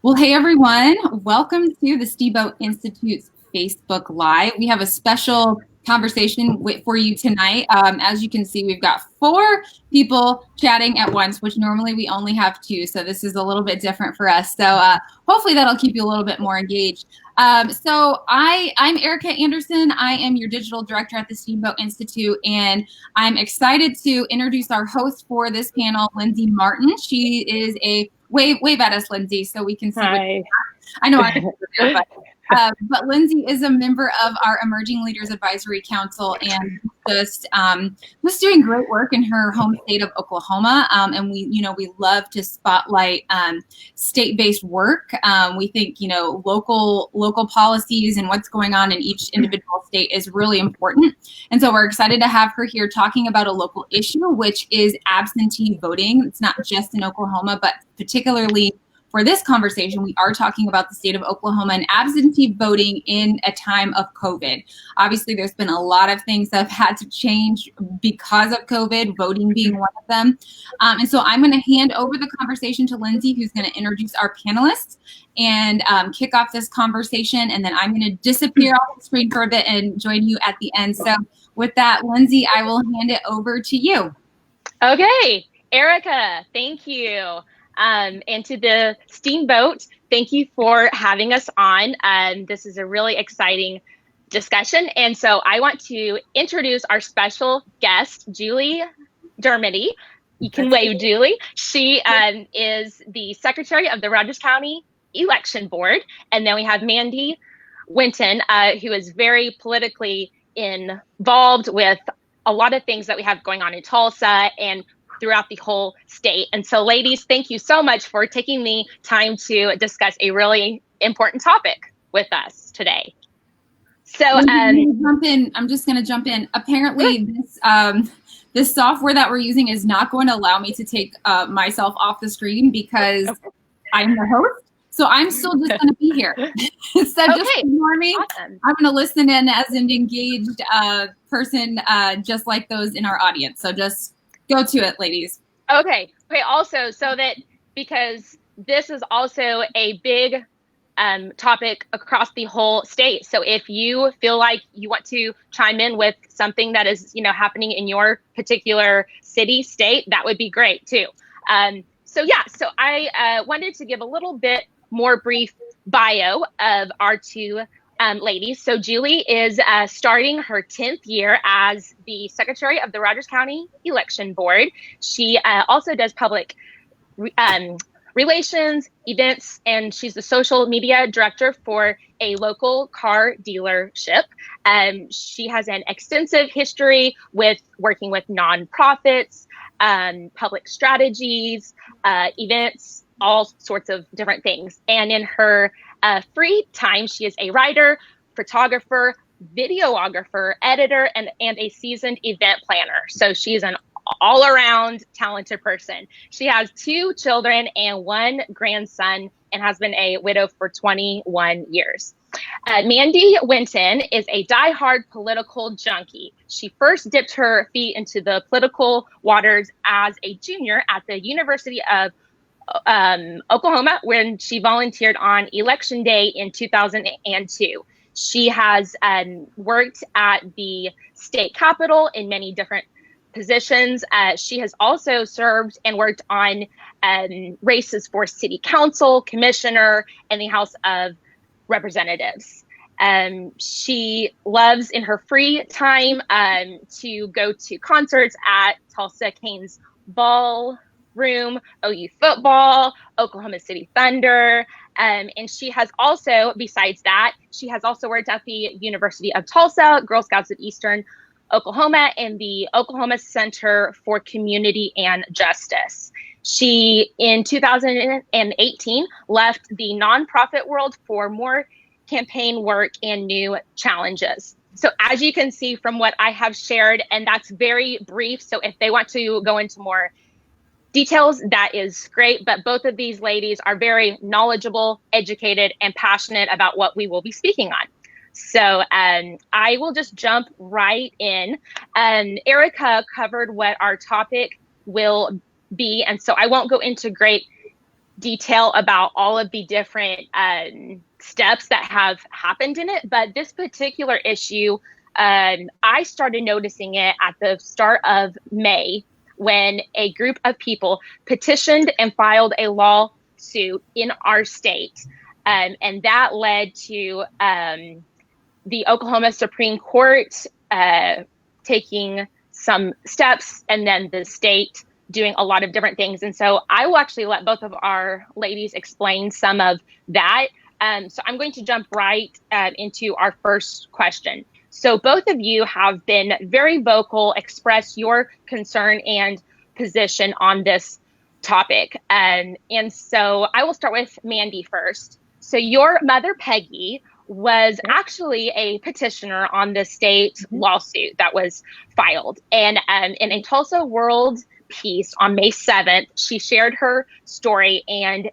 Well, hey everyone, welcome to the Steamboat Institute's Facebook Live. We have a special conversation for you tonight. As you can see, we've got 4 people chatting at once, which normally we only have 2. So this is a little bit different for us. So hopefully that'll keep you a little bit more engaged. I'm Erica Anderson. I am your digital director at the Steamboat Institute, and I'm excited to introduce our host for this panel, Lindsey Martin. She is a wave at us, Lindsay, so we can see. Hi. I know, but Lindsay is a member of our Emerging Leaders Advisory Council and just doing great work in her home state of Oklahoma. And we love to spotlight state-based work. We think local policies and what's going on in each individual state is really important. And so we're excited to have her here talking about a local issue, which is absentee voting. It's not just in Oklahoma, but particularly for this conversation, we are talking about the state of Oklahoma and absentee voting in a time of COVID. Obviously, there's been a lot of things that have had to change because of COVID, voting being one of them. And so I'm going to hand over the conversation to Lindsay, who's going to introduce our panelists and kick off this conversation. And then I'm going to disappear off the screen for a bit and join you at the end. So with that, Lindsay, I will hand it over to you. Okay, Erica, thank you. And to the Steamboat, thank you for having us on. This is a really exciting discussion. And so I want to introduce our special guest, Julie Dermody. You can wave, Julie. She is the secretary of the Rogers County Election Board. And then we have Mandy, Winton, who is very politically involved with a lot of things that we have going on in Tulsa and throughout the whole state. And so, ladies, thank you so much for taking the time to discuss a really important topic with us today. So I'm just going to jump in. Apparently, this software that we're using is not going to allow me to take myself off the screen because I'm the host. So I'm still just going to be here. So just ignore me. Awesome. I'm going to listen in as an engaged person, just like those in our audience. So just go to it, ladies. Okay. Also, so that because this is also a big topic across the whole state. So if you feel like you want to chime in with something that is, happening in your particular city, state, that would be great too. So I wanted to give a little bit more brief bio of our 2 ladies. So Julie is starting her 10th year as the secretary of the Rogers County Election Board. She also does public relations, events, and she's the social media director for a local car dealership. She has an extensive history with working with nonprofits, public strategies, events, all sorts of different things. And in her free time, she is a writer, photographer, videographer, editor, and a seasoned event planner. So she's an all-around talented person. She has 2 children and 1 grandson and has been a widow for 21 years. Mandy Winton is a diehard political junkie. She first dipped her feet into the political waters as a junior at the University of Oklahoma when she volunteered on election day in 2002. She has worked at the state capitol in many different positions. She has also served and worked on races for city council, commissioner, and the House of Representatives. She loves in her free time to go to concerts at Tulsa Canes Ballroom, OU football, Oklahoma City Thunder. And she has also, besides that, she has also worked at the University of Tulsa, Girl Scouts of Eastern Oklahoma, and the Oklahoma Center for Community and Justice. She, in 2018, left the nonprofit world for more campaign work and new challenges. So as you can see from what I have shared, and that's very brief, so if they want to go into more details, that is great. But both of these ladies are very knowledgeable, educated, and passionate about what we will be speaking on. So I will just jump right in. Erica covered what our topic will be, and so I won't go into great detail about all of the different steps that have happened in it. But this particular issue, I started noticing it at the start of May when a group of people petitioned and filed a lawsuit in our state. And that led to the Oklahoma Supreme Court taking some steps, and then the state doing a lot of different things. And so I will actually let both of our ladies explain some of that. So I'm going to jump right into our first question. So both of you have been very vocal, express your concern and position on this topic. And so I will start with Mandy first. So your mother, Peggy, was actually a petitioner on the state lawsuit that was filed. And in a Tulsa World piece on May 7th, she shared her story and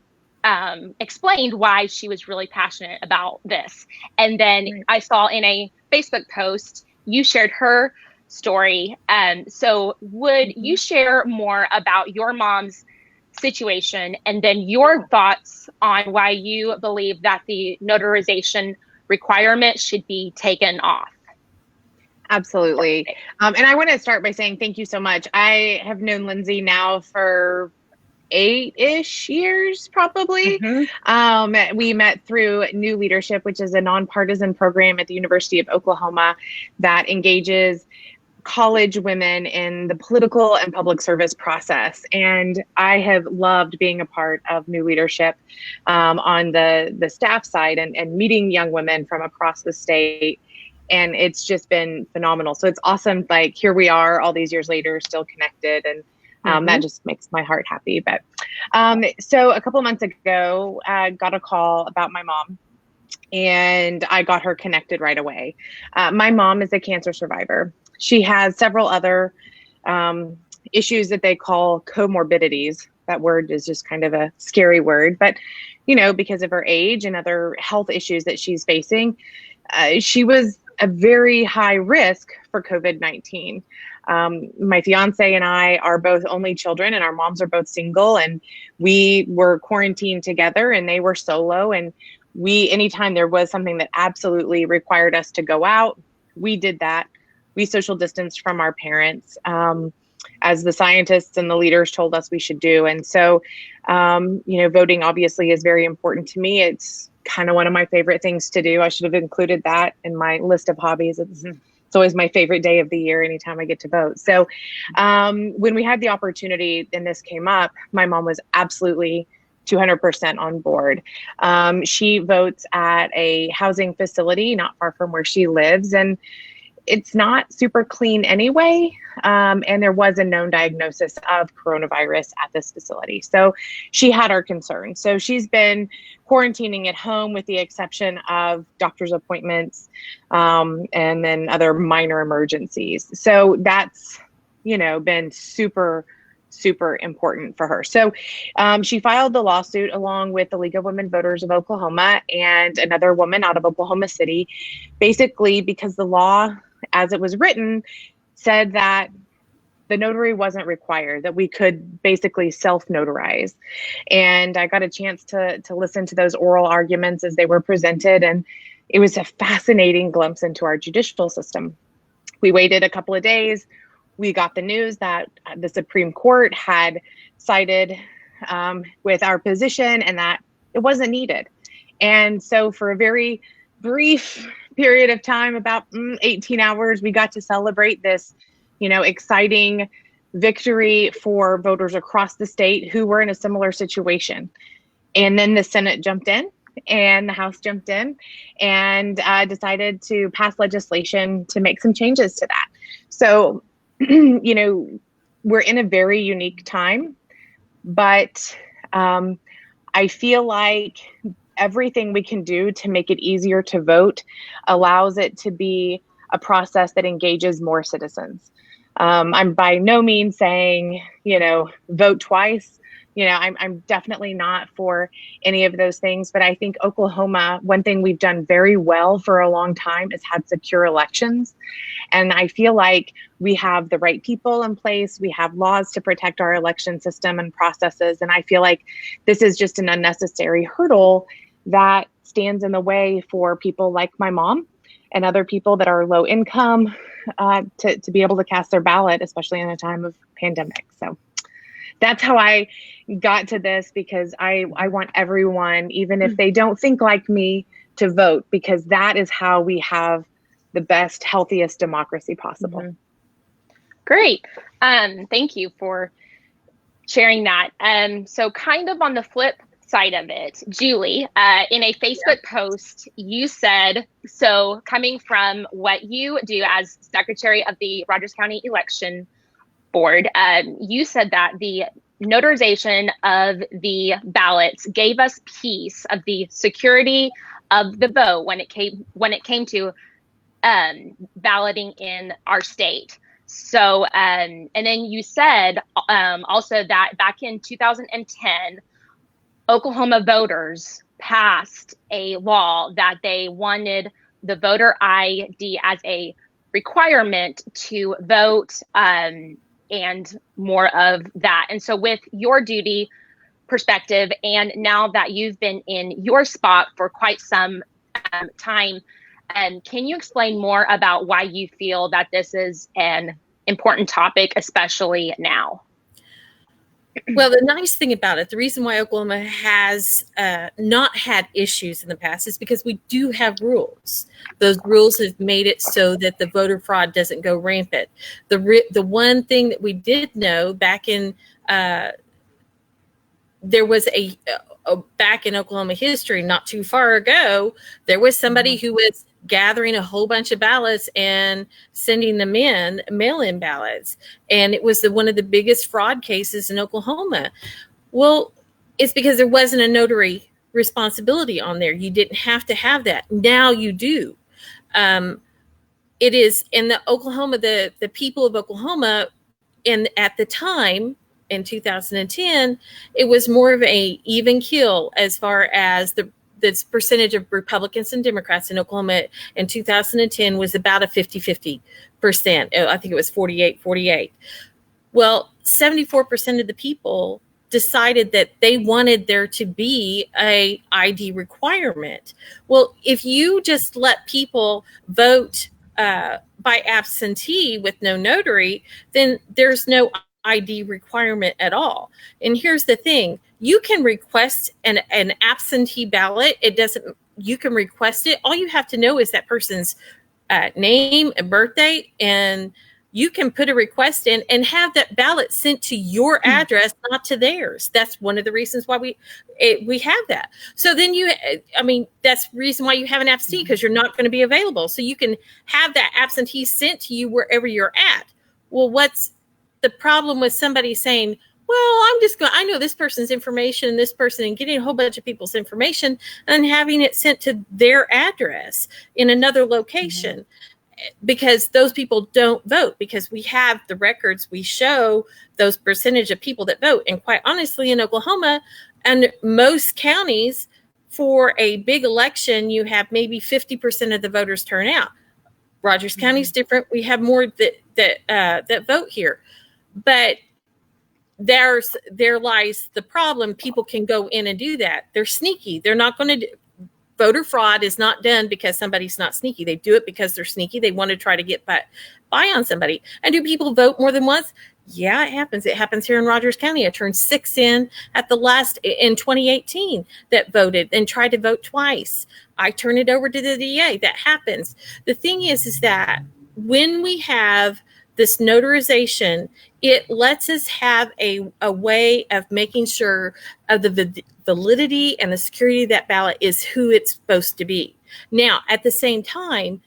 explained why she was really passionate about this. And then I saw in a Facebook post, you shared her story. So would you share more about your mom's situation and then your thoughts on why you believe that the notarization requirement should be taken off? Absolutely. And I want to start by saying thank you so much. I have known Lindsay now for 8-ish years, probably. We met through New Leadership, which is a nonpartisan program at the University of Oklahoma that engages college women in the political and public service process. And I have loved being a part of New Leadership on the staff side and meeting young women from across the state. And it's just been phenomenal. So it's awesome. Like, here we are all these years later, still connected. And that just makes my heart happy. But so a couple of months ago, I got a call about my mom, and I got her connected right away. My mom is a cancer survivor. She has several other issues that they call comorbidities. That word is just kind of a scary word, but because of her age and other health issues that she's facing, she was a very high risk for COVID-19. My fiance and I are both only children, and our moms are both single, and we were quarantined together and they were solo. And anytime there was something that absolutely required us to go out, we did that. We social distanced from our parents, as the scientists and the leaders told us we should do. And so, voting obviously is very important to me. It's kind of one of my favorite things to do. I should have included that in my list of hobbies. It's always my favorite day of the year, anytime I get to vote. So when we had the opportunity and this came up, my mom was absolutely 200% on board. She votes at a housing facility not far from where she lives, and it's not super clean anyway. And there was a known diagnosis of coronavirus at this facility. So she had our concern. So she's been quarantining at home with the exception of doctor's appointments, and then other minor emergencies. So that's, been super important for her. So she filed the lawsuit along with the League of Women Voters of Oklahoma and another woman out of Oklahoma City, basically because the law, as it was written, said that the notary wasn't required, that we could basically self-notarize. And I got a chance to listen to those oral arguments as they were presented, and it was a fascinating glimpse into our judicial system. We waited a couple of days. We got the news that the Supreme Court had sided with our position and that it wasn't needed. And so for a very brief period of time, about 18 hours, we got to celebrate this, exciting victory for voters across the state who were in a similar situation. And then the Senate jumped in and the House jumped in and decided to pass legislation to make some changes to that. So, we're in a very unique time, but I feel like everything we can do to make it easier to vote allows it to be a process that engages more citizens. I'm by no means saying, vote twice, I'm definitely not for any of those things. But I think Oklahoma, one thing we've done very well for a long time is had secure elections. And I feel like we have the right people in place. We have laws to protect our election system and processes. And I feel like this is just an unnecessary hurdle that stands in the way for people like my mom and other people that are low income to be able to cast their ballot, especially in a time of pandemic. So that's how I got to this, because I want everyone, even if they don't think like me, to vote, because that is how we have the best, healthiest democracy possible. Mm-hmm. Great. Thank you for sharing that. So kind of on the flip side of it, Julie, in a Facebook post, you said, so coming from what you do as Secretary of the Rogers County Election Board, you said that the notarization of the ballots gave us peace of the security of the vote when it came to balloting in our state. So, and then you said also that back in 2010, Oklahoma voters passed a law that they wanted the voter ID as a requirement to vote, and more of that. And so with your duty perspective, and now that you've been in your spot for quite some time, can you explain more about why you feel that this is an important topic, especially now? Well, the nice thing about it, the reason why Oklahoma has not had issues in the past is because we do have rules. Those rules have made it so that the voter fraud doesn't go rampant. The one thing that we did know back in there was back in Oklahoma history, not too far ago, there was somebody who was gathering a whole bunch of ballots and sending them in, mail-in ballots. And it was one of the biggest fraud cases in Oklahoma. Well, it's because there wasn't a notary responsibility on there. You didn't have to have that. Now you do. It is in the Oklahoma, the people of Oklahoma, and at the time, in 2010, it was more of a even kill as far as the percentage of Republicans and Democrats in Oklahoma in 2010 was about a 50-50%. I think it was 48-48. Well, 74% of the people decided that they wanted there to be a ID requirement. Well, if you just let people vote by absentee with no notary, then there's no ID requirement at all. And here's the thing. You can request an absentee ballot. You can request it. All you have to know is that person's name and birthday, and you can put a request in and have that ballot sent to your address, not to theirs. That's one of the reasons why we have that. So then that's the reason why you have an absentee, because you're not going to be available. So you can have that absentee sent to you wherever you're at. Well, what's the problem with somebody saying, well, I know this person's information and this person, and getting a whole bunch of people's information and having it sent to their address in another location, because those people don't vote, because we have the records, we show those percentage of people that vote. And quite honestly, in Oklahoma and most counties, for a big election, you have maybe 50% of the voters turn out. Rogers County is different. We have more that vote here. But there lies the problem. People can go in and do that. They're sneaky. They're not going to voter fraud is not done because somebody's not sneaky. They do it because they're sneaky. They want to try to get by on somebody. And do people vote more than once? Yeah, it happens. It happens here in Rogers County. I turned 6 in at the last in 2018 that voted and tried to vote twice. I turn it over to the DA. That happens. The thing is that when we have this notarization, it lets us have a way of making sure of the validity and the security of that ballot is who it's supposed to be. Now, at the same time,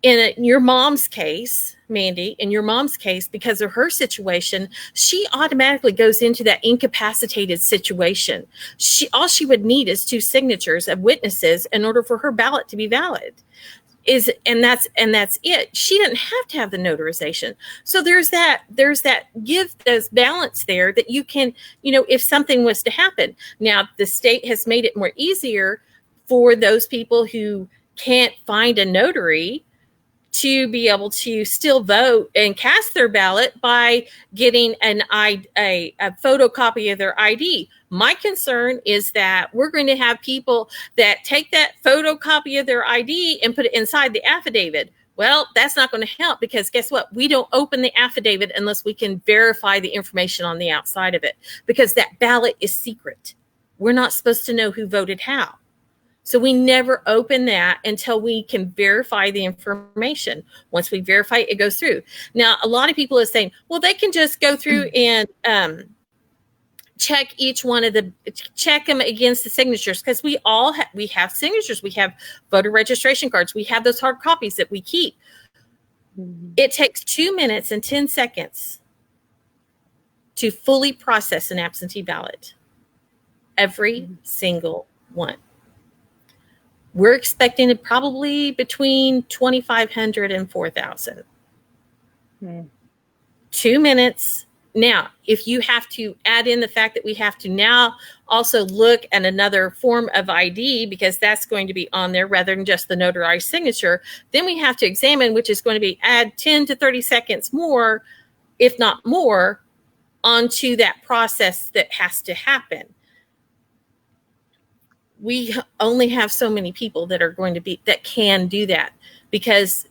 in your mom's case, Mandy, in your mom's case, because of her situation, she automatically goes into that incapacitated situation. All she would need is 2 signatures of witnesses in order for her ballot to be valid. and that's it. She didn't have to have the notarization. So there's that give those balance there that you can, if something was to happen. Now the state has made it more easier for those people who can't find a notary to be able to still vote and cast their ballot by getting a photocopy of their ID. My concern is that we're going to have people that take that photocopy of their ID and put it inside the affidavit. Well, that's not going to help, because guess what? We don't open the affidavit unless we can verify the information on the outside of it, because that ballot is secret. We're not supposed to know who voted how. So we never open that until we can verify the information. Once we verify it, it goes through. Now, a lot of people are saying, well, they can just go through and check each one of check them against the signatures, because we have signatures. We have voter registration cards. We have those hard copies that we keep. It takes 2 minutes and 10 seconds to fully process an absentee ballot. Every single one. We're expecting it probably between 2,500 and 4,000. 2 minutes. Now, if you have to add in the fact that we have to now also look at another form of ID, because that's going to be on there rather than just the notarized signature, then we have to examine, which is going to be add 10 to 30 seconds more, if not more, onto that process that has to happen. We only have so many people that are going to that can do that, because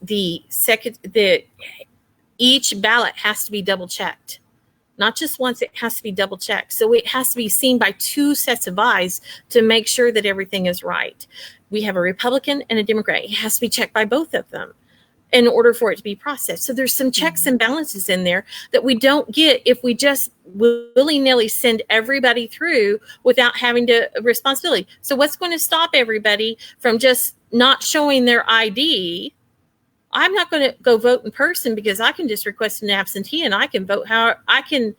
each ballot has to be double checked, not just once. It has to be double checked. So it has to be seen by 2 sets of eyes to make sure that everything is right. We have a Republican and a Democrat. It has to be checked by both of them in order for it to be processed. So there's some checks and balances in there that we don't get if we just willy-nilly send everybody through without having responsibility. So what's going to stop everybody from just not showing their ID? I'm not going to go vote in person, because I can just request an absentee and I can vote how I can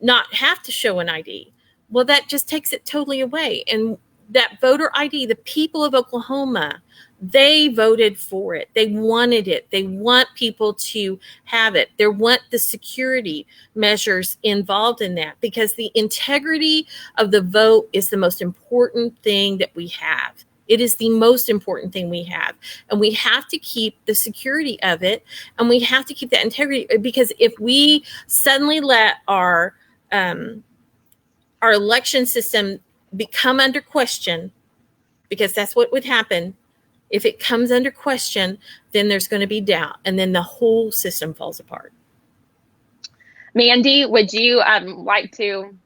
not have to show an ID. Well, that just takes it totally away. And that voter ID, the people of Oklahoma, they voted for it. They wanted it. They want people to have it. They want the security measures involved in that, because the integrity of the vote is the most important thing that we have. It is the most important thing we have. And we have to keep the security of it. And we have to keep that integrity, because if we suddenly let our election system become under question, because that's what would happen. If it comes under question, then there's going to be doubt, and then the whole system falls apart. Mandy, would you like to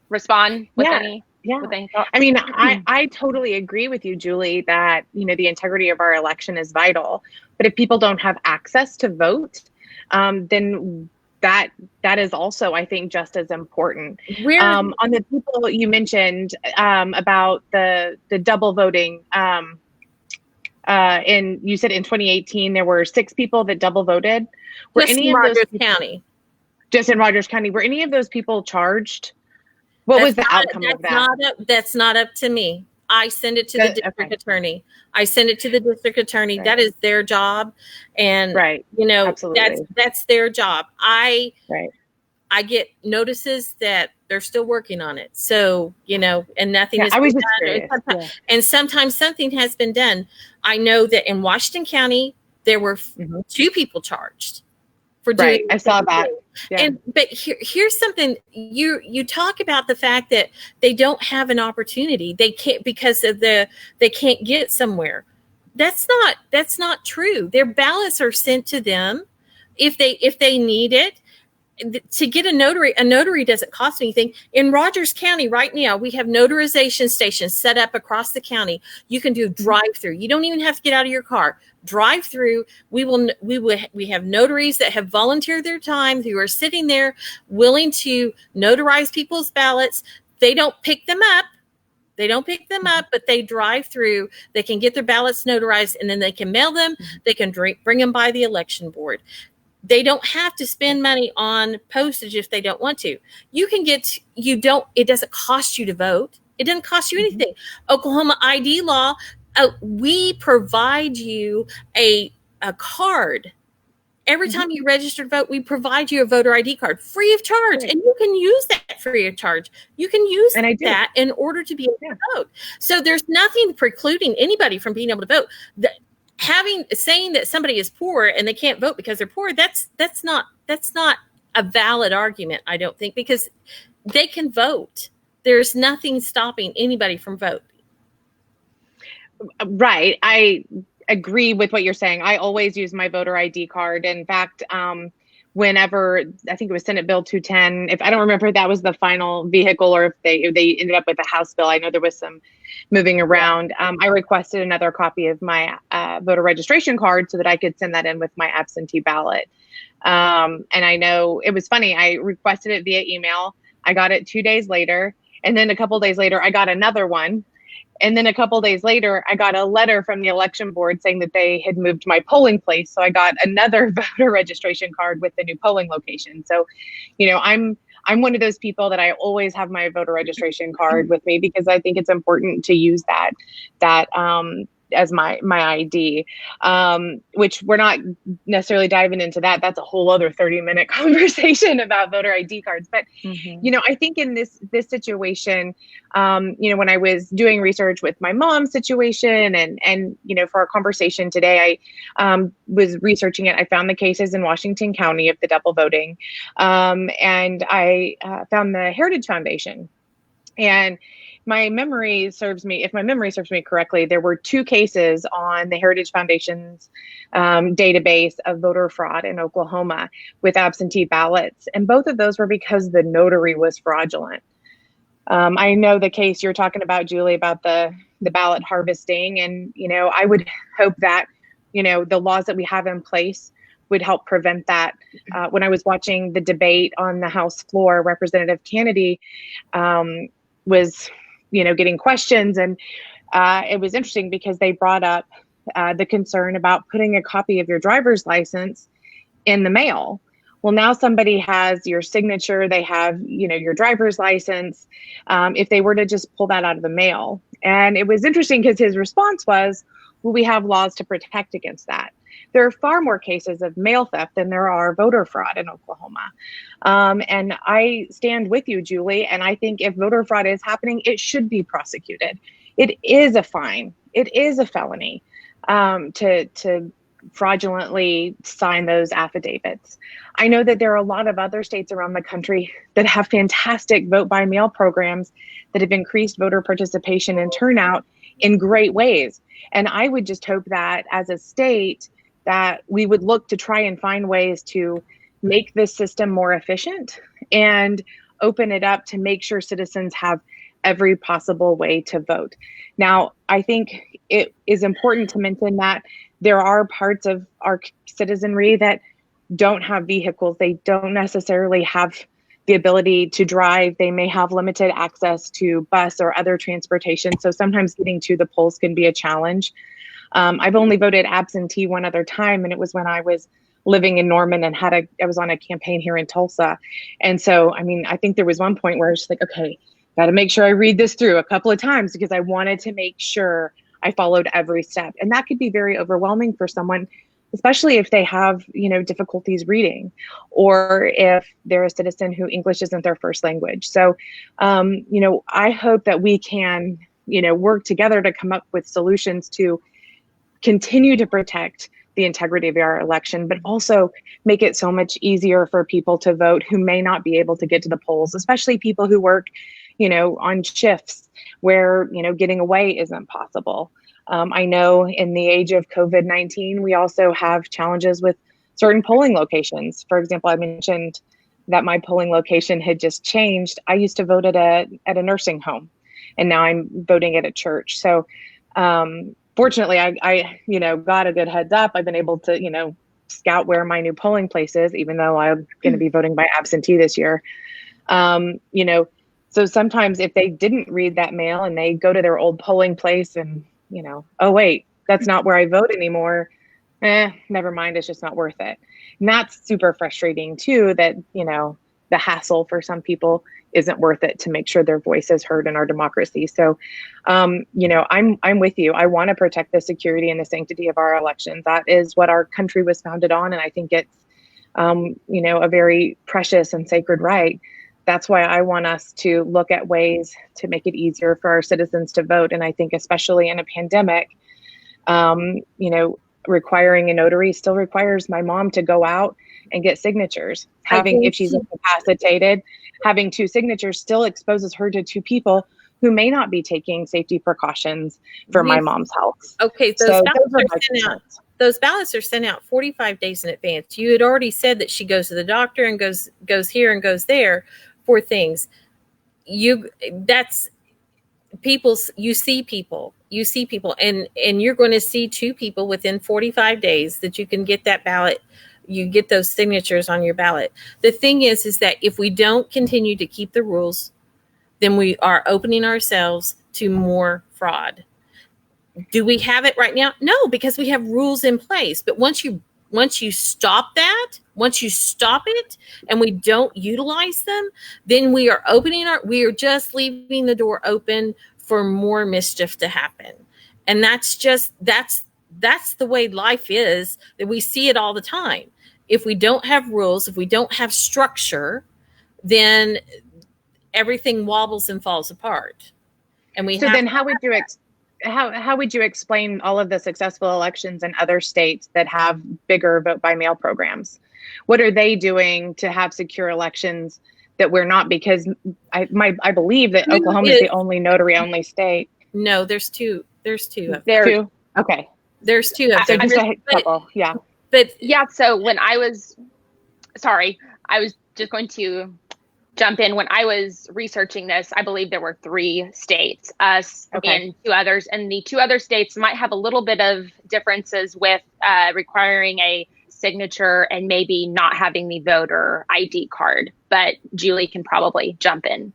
respond with any? Yeah. With any thoughts? I mean, I totally agree with you, Julie, that, the integrity of our election is vital. But if people don't have access to vote, then that is also, I think, just as important. On the people you mentioned about the double voting, and you said in 2018 there were 6 people that double voted. Were just any in of those Rogers people, County? Just in Rogers County. Were any of those people charged? What was the outcome of that? That's not up to me. I send it to the district attorney. I send it to the district attorney. Right. That is their job. And, absolutely. That's their job. I get notices that they're still working on it. So, and nothing is done. And sometimes something has been done. I know that in Washington County, there were 2 people charged for doing. I saw that. Yeah. But here's something. You talk about the fact that they don't have an opportunity. They can't, because of they can't get somewhere. That's not true. Their ballots are sent to them if they need it. To get a notary doesn't cost anything. In Rogers County right now, we have notarization stations set up across the county. You can do drive-through. You don't even have to get out of your car. Drive-through. We have notaries that have volunteered their time, who are sitting there willing to notarize people's ballots. They don't pick them up. But they drive through. They can get their ballots notarized, and then they can mail them. They can bring them by the election board. They don't have to spend money on postage if they don't want to. It doesn't cost you to vote. It doesn't cost you anything. Oklahoma ID law we provide you a card. Every time you register to vote, we provide you a voter ID card free of charge. Right. And you can use that free of charge. You can use that in order to be able to vote. So there's nothing precluding anybody from being able to vote. Saying that somebody is poor and they can't vote because they're poor, that's not a valid argument, I don't think, because they can vote. There's nothing stopping anybody from voting. Right. I agree with what you're saying. I always use my voter ID card. In fact, whenever, I think it was Senate Bill 210, if I don't remember if that was the final vehicle or if they ended up with a House bill, I know there was some moving around. I requested another copy of my voter registration card so that I could send that in with my absentee ballot. And I know it was funny. I requested it via email. I got it 2 days later. And then a couple days later, I got another one. And then a couple days later, I got a letter from the election board saying that they had moved my polling place. So I got another voter registration card with the new polling location. So, I'm one of those people that I always have my voter registration card with me because I think it's important to use that as my ID, which we're not necessarily diving into that. That's a whole other 30-minute conversation about voter ID cards. But, I think in this situation, when I was doing research with my mom's situation and for our conversation today, I was researching it. I found the cases in Washington County of the double voting. And I found the Heritage Foundation. And if my memory serves me correctly, there were 2 cases on the Heritage Foundation's database of voter fraud in Oklahoma with absentee ballots. And both of those were because the notary was fraudulent. I know the case you're talking about, Julie, about the ballot harvesting. And, I would hope that, the laws that we have in place would help prevent that. When I was watching the debate on the House floor, Representative Kennedy was getting questions. And it was interesting because they brought up the concern about putting a copy of your driver's license in the mail. Well, now somebody has your signature, they have, your driver's license, if they were to just pull that out of the mail. And it was interesting because his response was, well, we have laws to protect against that. There are far more cases of mail theft than there are voter fraud in Oklahoma. And I stand with you, Julie. And I think if voter fraud is happening, it should be prosecuted. It is a fine. It is a felony to fraudulently sign those affidavits. I know that there are a lot of other states around the country that have fantastic vote by mail programs that have increased voter participation and turnout in great ways. And I would just hope that as a state that we would look to try and find ways to make this system more efficient and open it up to make sure citizens have every possible way to vote. Now, I think it is important to mention that there are parts of our citizenry that don't have vehicles. They don't necessarily have the ability to drive. They may have limited access to bus or other transportation. So sometimes getting to the polls can be a challenge. I've only voted absentee one other time, and it was when I was living in Norman and I was on a campaign here in Tulsa. And so, I think there was one point where I was just like, okay, got to make sure I read this through a couple of times because I wanted to make sure I followed every step. And that could be very overwhelming for someone, especially if they have, difficulties reading, or if they're a citizen who English isn't their first language. So, I hope that we can, work together to come up with solutions to continue to protect the integrity of our election, but also make it so much easier for people to vote who may not be able to get to the polls, especially people who work, on shifts where, getting away isn't possible. I know in the age of COVID-19, we also have challenges with certain polling locations. For example, I mentioned that my polling location had just changed. I used to vote at a nursing home, and now I'm voting at a church. So, fortunately, I got a good heads up. I've been able to, scout where my new polling place is, even though I'm going to be voting by absentee this year. So sometimes if they didn't read that mail and they go to their old polling place and, oh, wait, that's not where I vote anymore. Never mind. It's just not worth it. And that's super frustrating too, that the hassle for some people isn't worth it to make sure their voice is heard in our democracy. So, I'm with you. I want to protect the security and the sanctity of our elections. That is what our country was founded on. And I think it's, a very precious and sacred right. That's why I want us to look at ways to make it easier for our citizens to vote. And I think especially in a pandemic, requiring a notary still requires my mom to go out and get signatures. If she's incapacitated, having 2 signatures still exposes her to 2 people who may not be taking safety precautions for my mom's health. Okay, those ballots are sent out 45 days in advance. You had already said that she goes to the doctor and goes here and goes there for things. You see people and you're going to see 2 people within 45 days that you can get that ballot. You get those signatures on your ballot. The thing is that if we don't continue to keep the rules, then we are opening ourselves to more fraud. Do we have it right now? No, because we have rules in place. But once you stop it and we don't utilize them, then we are just leaving the door open for more mischief to happen. And that's the way life is, that we see it all the time. If we don't have rules, if we don't have structure, then everything wobbles and falls apart. And how would you explain all of the successful elections in other states that have bigger vote by mail programs? What are they doing to have secure elections that we're not? Because I believe that Oklahoma is the only notary only state. No, there's 2. There's 2. Two. Okay. There's 2 of them. Just a couple. Yeah. But yeah, so I was just going to jump in. When I was researching this, I believe there were 3 states, us and 2 others. And the 2 other states might have a little bit of differences with requiring a signature and maybe not having the voter ID card. But Julie can probably jump in.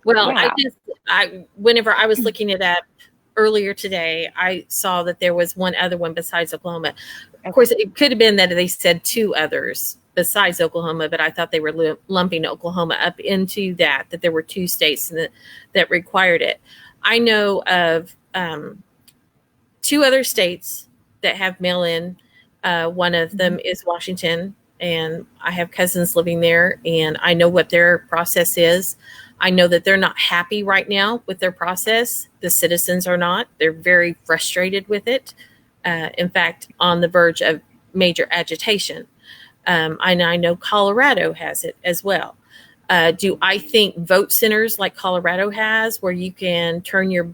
Whenever I was looking it up earlier today, I saw that there was one other one besides Oklahoma. Of course, it could have been that they said 2 others besides Oklahoma, but I thought they were lumping Oklahoma up into that there were 2 states that required it. I know of 2 other states that have mail-in. One of them is Washington, and I have cousins living there, and I know what their process is. I know that they're not happy right now with their process. The citizens are not. They're very frustrated with it. In fact, on the verge of major agitation. And I know Colorado has it as well. Do I think vote centers like Colorado has, where you can turn your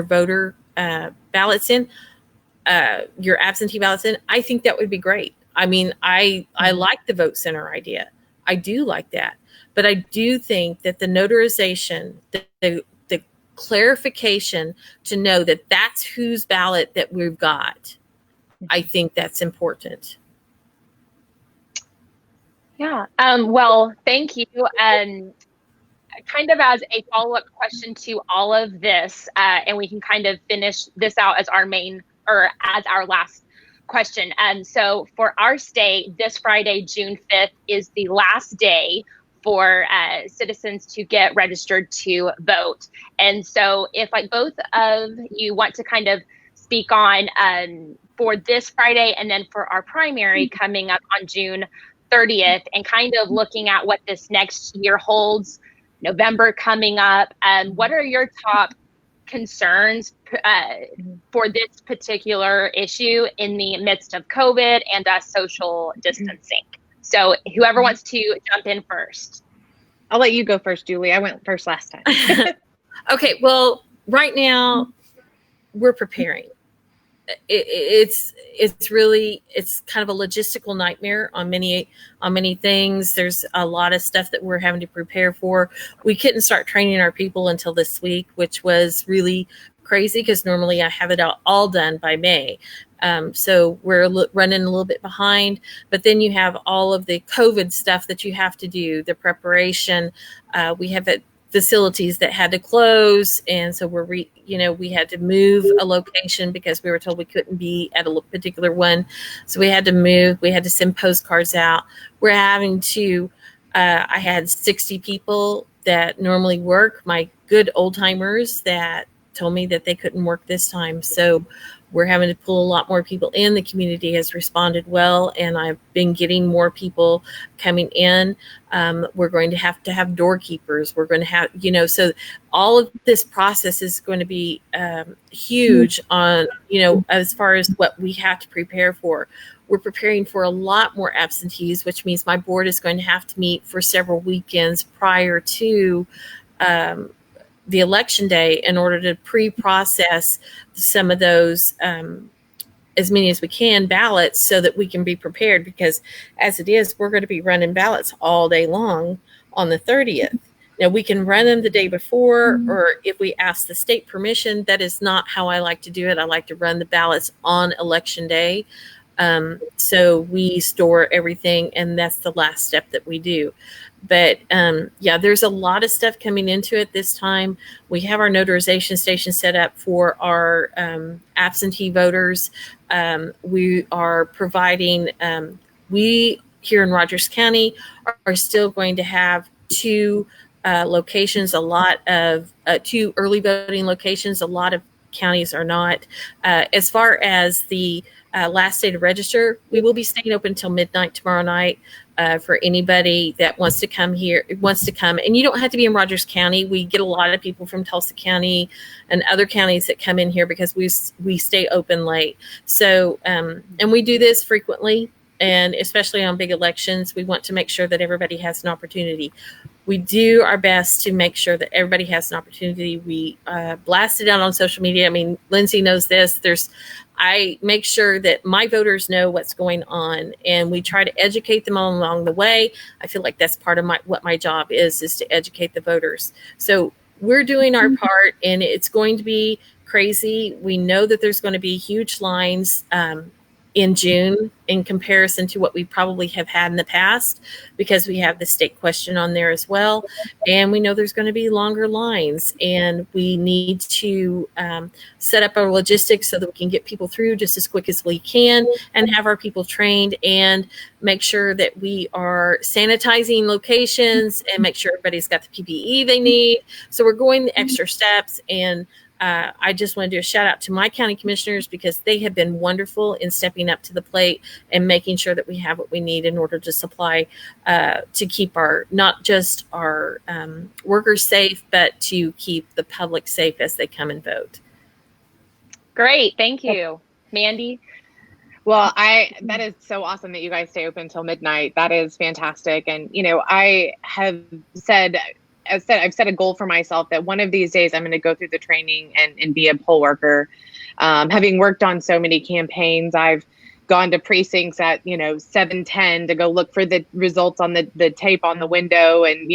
voter ballots in, your absentee ballots in? I think that would be great. I mean, I like the vote center idea. I do like that. But I do think that the notarization, the clarification to know that that's whose ballot that we've got, I think that's important. Yeah. Well, thank you. Kind of as a follow-up question to all of this, and we can kind of finish this out as our main or as our last question. So for our state, this Friday, June 5th, is the last day for citizens to get registered to vote. And so if both of you want to kind of speak on for this Friday and then for our primary coming up on June 30th, and kind of looking at what this next year holds, November coming up, what are your top concerns for this particular issue in the midst of COVID and social distancing? So whoever wants to jump in first. I'll let you go first, Julie. I went first last time. Okay. Well, right now we're preparing. It's kind of a logistical nightmare on many things. There's a lot of stuff that we're having to prepare for. We couldn't start training our people until this week, which was really crazy because normally I have it all done by May. So we're running a little bit behind, but then you have all of the COVID stuff that you have to do, the preparation. We have facilities that had to close. And so we had to move a location because we were told we couldn't be at a particular one. So we had to move, we had to send postcards out. We're having to I had 60 people that normally work, my good old timers, that told me that they couldn't work this time. So we're having to pull a lot more people in. The community has responded well, and I've been getting more people coming in. We're going to have doorkeepers. We're going to have, so all of this process is going to be huge on, as far as what we have to prepare for. We're preparing for a lot more absentees, which means my board is going to have to meet for several weekends prior to the election day in order to pre-process some of those, as many as we can, ballots, so that we can be prepared, because as it is, we're going to be running ballots all day long on the 30th. Now, we can run them the day before, or if we ask the state permission. That is not how I like to do it. I like to run the ballots on election day. So we store everything, and that's the last step that we do. But there's a lot of stuff coming into it this time. We have our notarization station set up for our absentee voters. We are providing, we here in Rogers County are still going to have two locations, two early voting locations. A lot of counties are not. As far as the last day to register, we will be staying open until midnight tomorrow night. For anybody that wants to come here, and you don't have to be in Rogers County. We get a lot of people from Tulsa County and other counties that come in here because we stay open late. So, and we do this frequently, and especially on big elections, we want to make sure that everybody has an opportunity. We do our best to make sure that everybody has an opportunity. We blast it out on social media. I mean, Lindsay knows this. I make sure that my voters know what's going on, and we try to educate them all along the way. I feel like that's part of what my job is to educate the voters. So we're doing our part, and it's going to be crazy. We know that there's going to be huge lines in June in comparison to what we probably have had in the past, because we have the state question on there as well. And we know there's going to be longer lines, and we need to set up our logistics so that we can get people through just as quick as we can, and have our people trained, and make sure that we are sanitizing locations, and make sure everybody's got the PPE they need. So we're going the extra steps, and I just want to do a shout out to my county commissioners, because they have been wonderful in stepping up to the plate and making sure that we have what we need in order to supply, to keep not just our workers safe, but to keep the public safe as they come and vote. Great. Thank you. Mandy? Well, that is so awesome that you guys stay open until midnight. That is fantastic. And, I've set a goal for myself that one of these days I'm going to go through the training and be a poll worker. Having worked on so many campaigns, I've gone to precincts at, 7:10 to go look for the results on the tape on the window, and,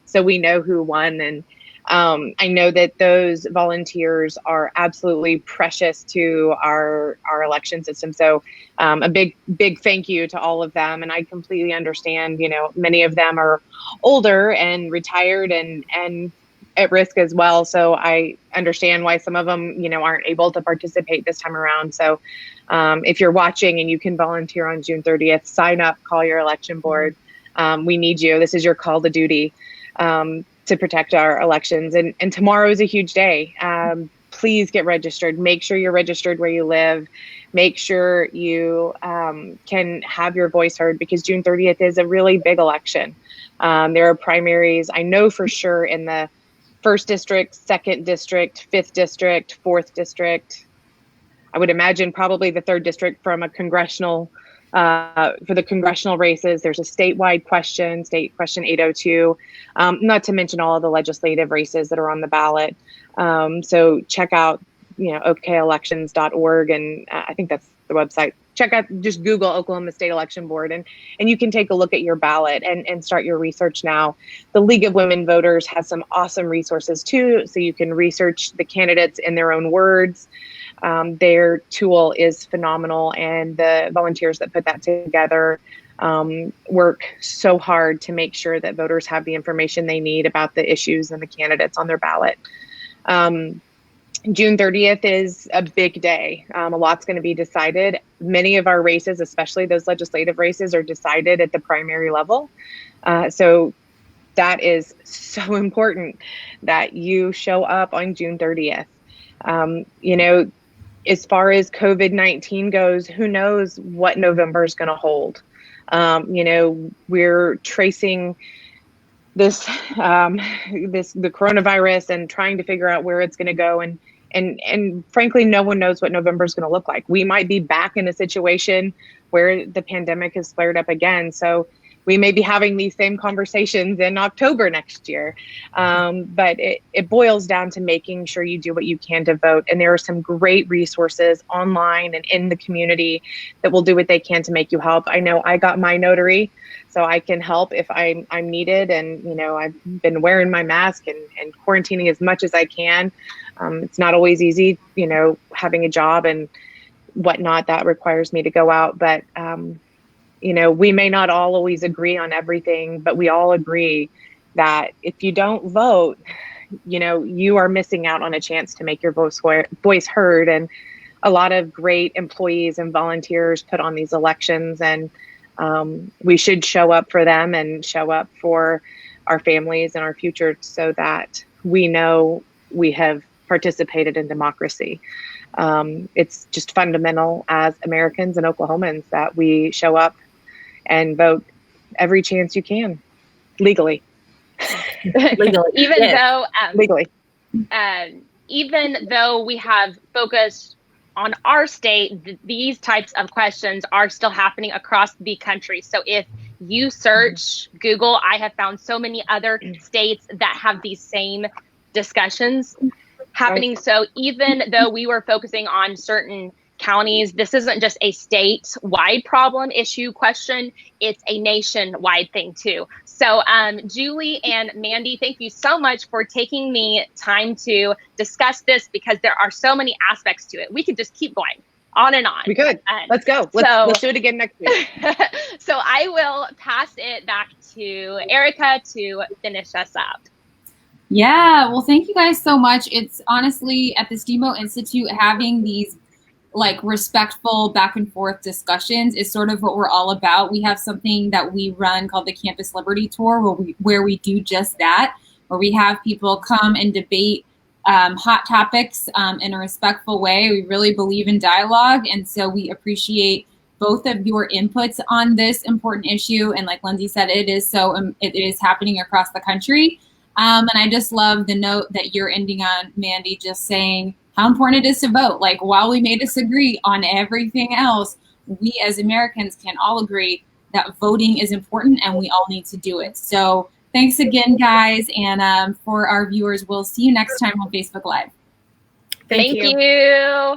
so we know who won. And I know that those volunteers are absolutely precious to our election system. So a big thank you to all of them. And I completely understand, many of them are older and retired and at risk as well. So I understand why some of them, aren't able to participate this time around. So if you're watching and you can volunteer on June 30th, sign up, call your election board. We need you. This is your call to duty. To protect our elections. And tomorrow is a huge day. Please get registered. Make sure you're registered where you live. Make sure you can have your voice heard, because June 30th is a really big election. There are primaries, I know for sure, in the 1st district, 2nd district, 5th district, 4th district. I would imagine probably the 3rd district from a congressional for the congressional races. There's a statewide question, state question 802, not to mention all of the legislative races that are on the ballot. So check out, okelections.org, and I think that's the website. Check out, just Google Oklahoma State Election Board, and you can take a look at your ballot and start your research now. The League of Women Voters has some awesome resources too, so you can research the candidates in their own words. Their tool is phenomenal, and the volunteers that put that together work so hard to make sure that voters have the information they need about the issues and the candidates on their ballot. June 30th is a big day. A lot's going to be decided. Many of our races, especially those legislative races, are decided at the primary level. So that is so important that you show up on June 30th. You know, as far as COVID-19 goes, who knows what November is going to hold? You know, we're tracing the coronavirus and trying to figure out where it's going to go. And frankly, no one knows what November is going to look like. We might be back in a situation where the pandemic has flared up again. So we may be having these same conversations in October next year. But it boils down to making sure you do what you can to vote. And there are some great resources online and in the community that will do what they can to make you help. I know I got my notary, so I can help if I'm needed. And, you know, I've been wearing my mask and quarantining as much as I can. It's not always easy, you know, having a job and whatnot that requires me to go out. But, you know, we may not all always agree on everything, but we all agree that if you don't vote, you know, you are missing out on a chance to make your voice heard. And a lot of great employees and volunteers put on these elections, and we should show up for them and show up for our families and our future so that we know we have participated in democracy. It's just fundamental as Americans and Oklahomans that we show up and vote every chance you can, legally. Legally. Legally. Even though we have focused on our state, these types of questions are still happening across the country. So if you search Google, I have found so many other states that have these same discussions happening. Right. So even though we were focusing on certain counties, this isn't just a statewide problem, issue, question. It's a nationwide thing too. So Julie and Mandy, thank you so much for taking the time to discuss this, because there are so many aspects to it. We could just keep going on and on. We could. Let's go. Let's do it again next week. So I will pass it back to Erica to finish us up. Yeah, well, thank you guys so much. It's honestly, at the Steamboat Institute, having these like respectful back and forth discussions is sort of what we're all about. We have something that we run called the Campus Liberty Tour, where we do just that, where we have people come and debate hot topics in a respectful way. We really believe in dialogue, and so we appreciate both of your inputs on this important issue. And like Lindsay said, it is happening across the country. And I just love the note that you're ending on, Mandy, just saying how important it is to vote. Like, while we may disagree on everything else, we as Americans can all agree that voting is important and we all need to do it. So thanks again, guys. And for our viewers, we'll see you next time on Facebook Live. Thank you.